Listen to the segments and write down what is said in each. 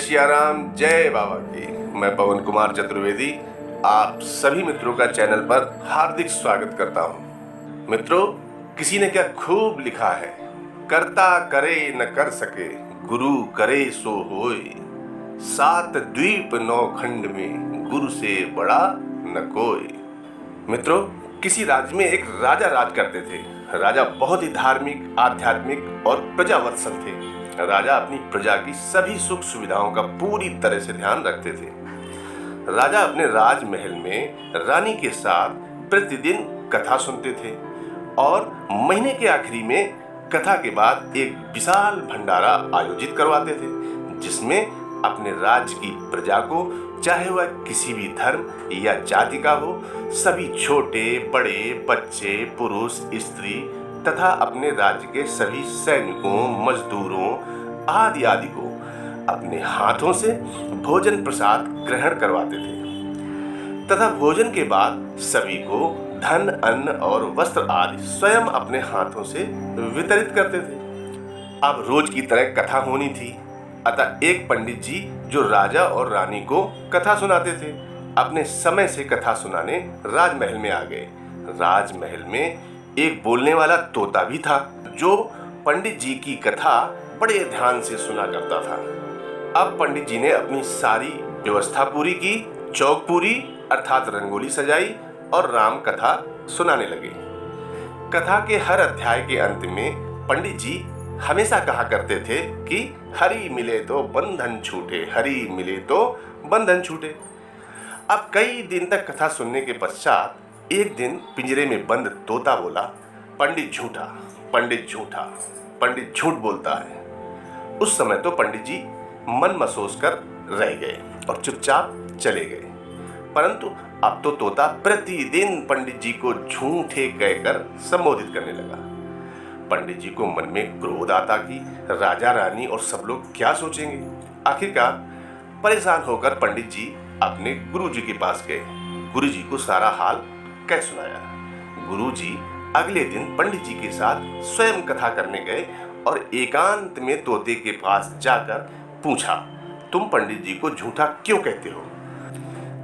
सियाराम, जय बाबा की। मैं पवन कुमार चतुर्वेदी आप सभी मित्रों का चैनल पर हार्दिक स्वागत करता हूँ। मित्रों, किसी ने क्या खूब लिखा है, करता करे न कर सके, गुरु करे सो होय। 7 द्वीप 9 खंड में, गुरु से बड़ा न कोई। मित्रों, किसी राज्य में एक राजा राज करते थे। राजा बहुत ही धार्मिक, आध्यात्मिक और प्रजावत्सल थे। राजा अपनी प्रजा की सभी सुख सुविधाओं का पूरी तरह से ध्यान रखते थे। राजा अपने राजमहल में रानी के साथ प्रतिदिन कथा सुनते थे और महीने के आखिरी में कथा के बाद एक विशाल भंडारा आयोजित करवाते थे, जिसमें अपने राज्य की प्रजा को, चाहे वह किसी भी धर्म या जाति का हो, सभी छोटे बड़े, बच्चे, पुरुष, स्त्री तथा अपने राज्य के सभी सैनिकों, मजदूरों आदि आदि को अपने हाथों से भोजन प्रसाद ग्रहण करवाते थे तथा भोजन के बाद सभी को धन, अन्न और वस्त्र आदि स्वयं अपने हाथों से वितरित करते थे। अब रोज की तरह कथा होनी थी, अतः एक पंडित जी जो राजा और रानी को कथा सुनाते थे, अपने समय से कथा सुनाने राजमहल में आ गए। राजमहल में एक बोलने वाला तोता भी था, जो पंडित जी की कथा बड़े ध्यान से सुना करता था। अब पंडित जी ने अपनी सारी व्यवस्था पूरी की, चौक पूरी अर्थात रंगोली सजाई और राम कथा सुनाने लगे। कथा के हर अध्याय के अंत में पंडित जी हमेशा कहा करते थे कि हरि मिले तो बंधन छूटे, हरि मिले तो बंधन छूटे। अब कई दिन तक कथा सुनने के पश्चात एक दिन पिंजरे में बंद तोता बोला, पंडित झूठा, पंडित झूठा, पंडित झूठ बोलता है। उस समय तो पंडित जी मन मसोस कर रह गए और चुपचाप चले गए, परंतु अब तो तोता प्रतिदिन पंडित जी को झूठे कहकर संबोधित करने लगा। पंडित जी को मन में क्रोध आता कि राजा रानी और सब लोग क्या सोचेंगे। आखिरकार परेशान होकर पंडित जी अपने गुरु जी के पास गए। गुरु जी को सारा हाल कह सुनाया। गुरु जी अगले दिन पंडित जी के साथ स्वयं कथा करने गए और एकांत में तोते के पास जाकर पूछा, तुम पंडित जी को झूठा क्यों कहते हो?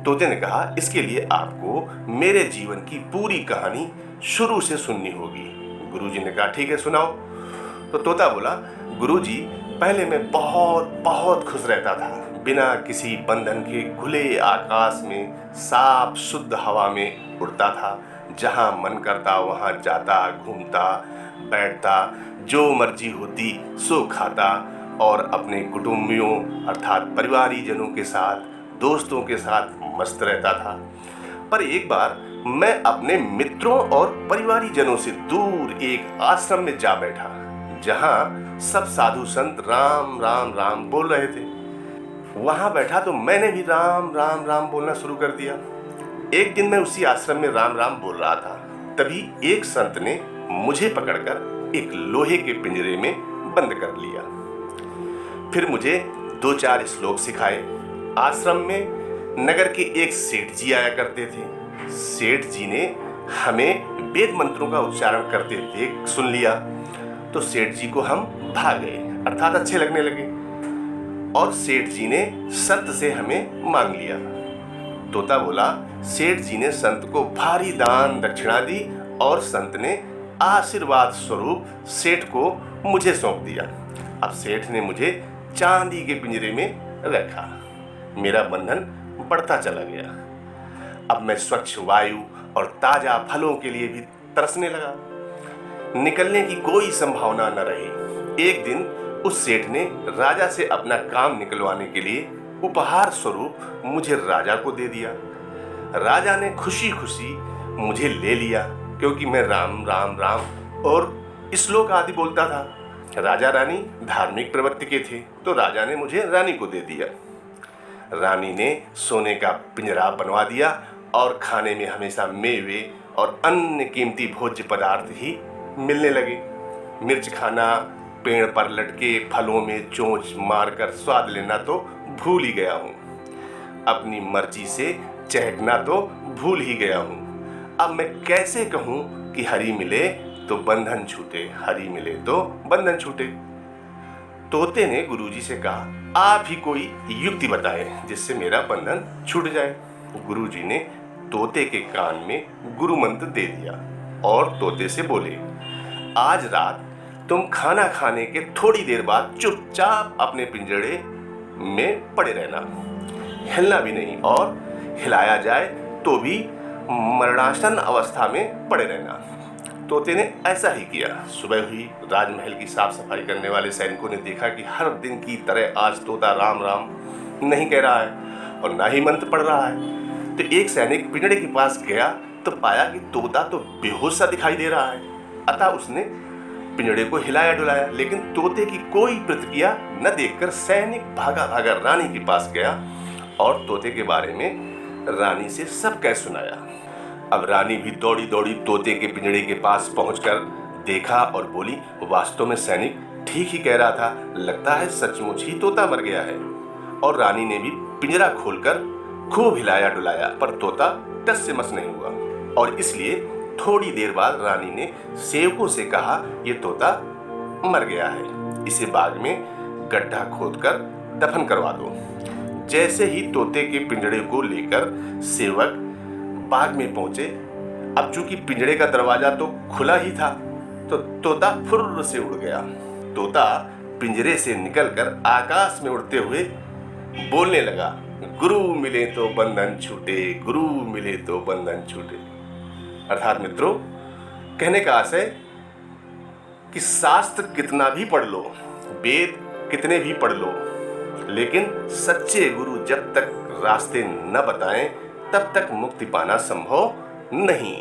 तोते ने कहा, इसके लिए आपको मेरे जीवन की पूरी कहानी शुरू से सुननी होगी। गुरुजी ने कहा, ठीक है, सुनाओ। तो तोता बोला, गुरुजी, पहले मैं बहुत बहुत खुश रहता था, बिना किसी बंधन के खुले आकाश में साफ शुद्ध हवा में उड़ता था। जहां मन करता वहां जाता, घूमता, बैठता, जो मर्जी होती सो खाता और अपने कुटुंबियों अर्थात परिवारीजनों के साथ, दोस्तों के साथ मस्त रहता था। पर एक बार मैं अपने मित्रों और परिवारीजनों से दूर एक आश्रम में जा बैठा, जहां सब साधु संत राम राम राम बोल रहे थे। वहां बैठा तो मैंने भी राम राम राम बोलना शुरू कर दिया। एक दिन मैं उसी आश्रम में राम राम बोल रहा था, तभी एक संत ने मुझे पकड़कर एक लोहे के पिंजरे में बंद कर लिया। फिर मुझे 2-4 श्लोक सिखाए। आश्रम में नगर के एक सेठ जी आया करते थे। सेठ जी ने हमें वेद मंत्रों का उच्चारण करते देख सुन लिया तो सेठ जी को हम भा गए अर्थात अच्छे लगने लगे और सेठ जी ने संत से हमें मांग लिया। तोता बोला, सेठ जी ने संत को भारी दान दक्षिणा दी और संत ने आशीर्वाद स्वरूप सेठ को मुझे सौंप दिया। अब सेठ ने मुझे चांदी के पिंजरे में रखा। मेरा बंधन बढ़ता चला गया। अब मैं स्वच्छ वायु और ताजा फलों के लिए भी तरसने लगा। निकलने की कोई संभावना न रही। एक दिन उस सेठ ने राजा से अपना काम निकलवाने के लिए उपहार स्वरूप मुझे राजा को दे दिया। राजा ने खुशी खुशी मुझे ले लिया, क्योंकि मैं राम राम राम और श्लोक आदि बोलता था। राजा रानी धार्मिक प्रवृत्ति के थे, तो राजा ने मुझे रानी को दे दिया। रानी ने सोने का पिंजरा बनवा दिया और खाने में हमेशा मेवे और अन्य कीमती भोज्य पदार्थ ही मिलने लगे। मिर्च खाना, पेड़ पर लटके फलों में चोंच मारकर स्वाद लेना तो भूल ही गया हूँ। अपनी मर्जी से चहकना तो भूल ही गया हूँ। अब मैं कैसे कहूँ कि हरि मिले तो बंधन छूटे, हरि मिले तो बंधन छूटे। तोते ने गुरुजी से कहा, आप ही कोई युक्ति बताएं जिससे मेरा बंधन छूट जाए। गुरुजी ने तोते के कान में गुरु मंत्र दे दिया और तोते से बोले, आज रात तुम खाना खाने के थोड़ी देर बाद चुपचाप अपने पिंजड़े में पड़े रहना, हिलना भी नहीं, और हिलाया जाए तो भी मरणासन अवस्था में पड़े रहना। तोते ने ऐसा ही किया। सुबह हुई, राजमहल की साफ सफाई करने वाले सैनिकों ने देखा कि हर दिन की तरह आज तोता राम राम नहीं कह रहा है और ना ही मंत्र पढ़ रहा है। तो एक सैनिक पिंजड़े के पास गया तो पाया कि तोता तो बेहोश सा दिखाई दे रहा है। अतः उसने पिंजड़े को हिलाया डुलाया, लेकिन तोते की कोई प्रतिक्रिया न देखकर सैनिक भागा भागा रानी के पास गया और तोते के बारे में रानी से सब कह सुनाया। अब रानी भी दौड़ी दौड़ी तोते के पिंजड़े के पास पहुंचकर देखा और बोली, वास्तव में सैनिक ठीक ही कह रहा था, लगता है सचमुच ही तोता मर गया है। और रानी ने भी पिंजरा खोलकर खूब हिलाया डुलाया, पर तोता टस से मस नहीं हुआ। और इसलिए थोड़ी देर बाद रानी ने सेवकों से कहा, ये तोता मर गया है, इसे बाग में गड्ढा खोदकर दफन करवा दो। जैसे ही तोते के पिंजड़े को लेकर सेवक बाग में पहुंचे, अब चूंकि पिंजड़े का दरवाजा तो खुला ही था, तो तोता फुर्र से उड़ गया। तोता पिंजरे से निकलकर आकाश में उड़ते हुए बोलने लगा, गुरु मिले तो बंधन छूटे, गुरु मिले तो बंधन छूटे। अर्थात मित्रों, कहने का आशय कि शास्त्र कितना भी पढ़ लो, वेद कितने भी पढ़ लो, लेकिन सच्चे गुरु जब तक रास्ते न बताएं तब तक मुक्ति पाना संभव नहीं।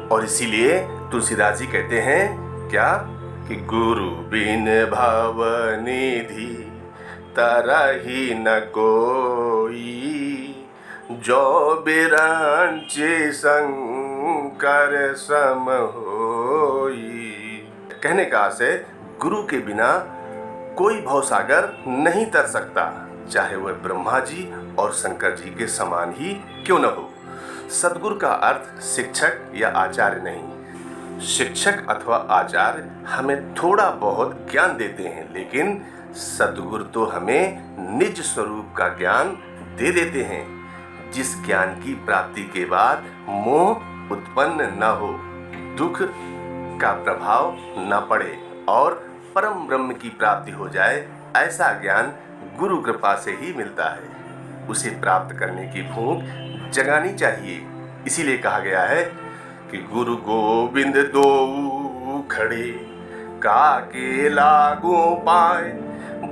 और इसीलिए तुलसीदास जी कहते हैं क्या, कि गुरु बिन भव निधि तरहि न कोई, जो बिरंचि शंकर सम होई। कहने का आशय, गुरु के बिना कोई भवसागर नहीं तर सकता, चाहे वह ब्रह्मा जी और शंकर जी के समान ही क्यों न हो। सद्गुरु का अर्थ शिक्षक या आचार्य नहीं। शिक्षक अथवा आचार्य हमें थोड़ा बहुत ज्ञान देते हैं, लेकिन सद्गुरु तो हमें निज स्वरूप का ज्ञान दे देते हैं, जिस ज्ञान की प्राप्ति के बाद मोह उत्पन्न न हो, दुख का प्रभाव न पड़े और परम ब्रह्म की प्राप्ति हो जाए। ऐसा ज्ञान गुरु कृपा से ही मिलता है। उसे प्राप्त करने की भूख जगानी चाहिए। इसीलिए कहा गया है कि गुरु गोविंद दो खड़े, काके लागो पाए,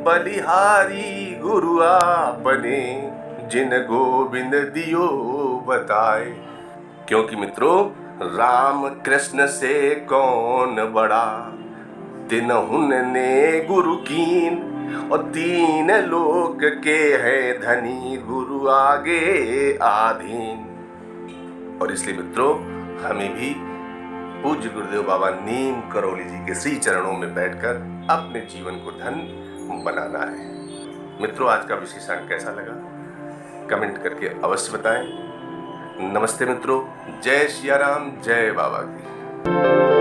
बलिहारी गुरु आपने, जिन गोविंद दियो बताए। क्योंकि मित्रों, राम कृष्ण से कौन बड़ा, तिन्हुन ने गुरु कीन, और तीन लोक के है धनी, गुरु आगे आधीन। और इसलिए मित्रों, हमें भी पूज्य गुरुदेव बाबा नीम करौली जी के श्री चरणों में बैठकर अपने जीवन को धन बनाना है। मित्रों, आज का विशेषांक कैसा लगा कमेंट करके अवश्य बताएं। नमस्ते मित्रों, जय सिया राम, जय बाबा की।